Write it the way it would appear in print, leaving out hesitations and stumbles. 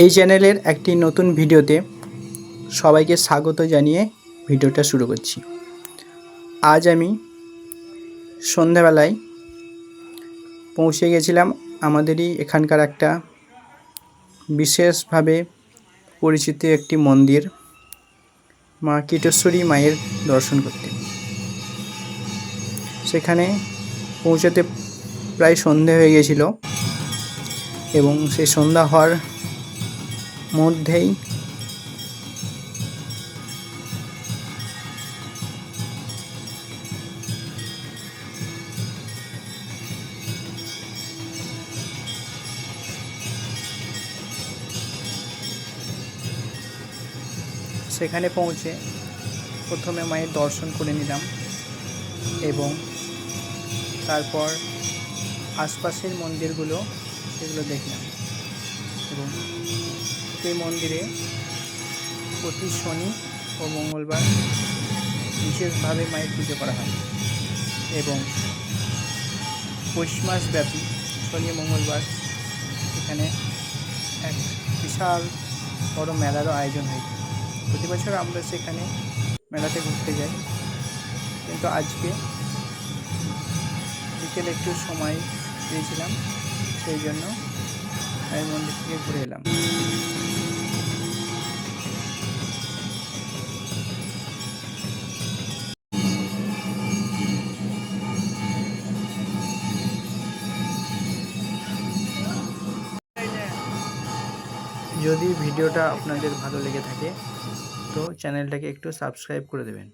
এই চ্যানেলের একটি নতুন ভিডিওতে সবাইকে স্বাগত জানিয়ে ভিডিওটা শুরু করছি। আজ আমি সন্ধ্যাবেলায় পৌঁছে গেছিলাম আমাদেরই এখানকার একটা বিশেষভাবে পরিচিত একটি মন্দির মা কীটেশ্বরী মায়ের দর্শন করতে। সেখানে পৌঁছাতে প্রায় সন্ধে হয়ে গেছিল এবং সেই সন্ধ্যা হওয়ার মধ্যেই সেখানে পৌঁছে প্রথমে মায়ের দর্শন করে নিলাম এবং তারপর আশপাশের মন্দিরগুলো সেগুলো দেখলাম এবং এই মন্দিরে প্রতি শনি ও মঙ্গলবার বিশেষভাবে মায়ের পুজো করা হয় এবং পৌষ মাসব্যাপী শনি মঙ্গলবার এখানে এক বিশাল বড় মেলারও আয়োজন হয়। প্রতি বছর আমরা সেখানে মেলাতে ঘুরতে যাই, কিন্তু আজকে বিকেলে একটু সময় পেয়েছিলাম, সেই জন্য আমি মন্দির থেকে ঘুরে এলাম। যদি ভিডিওটা আপনাদের ভালো লেগে থাকে তো চ্যানেলটাকে একটু সাবস্ক্রাইব করে দেবেন।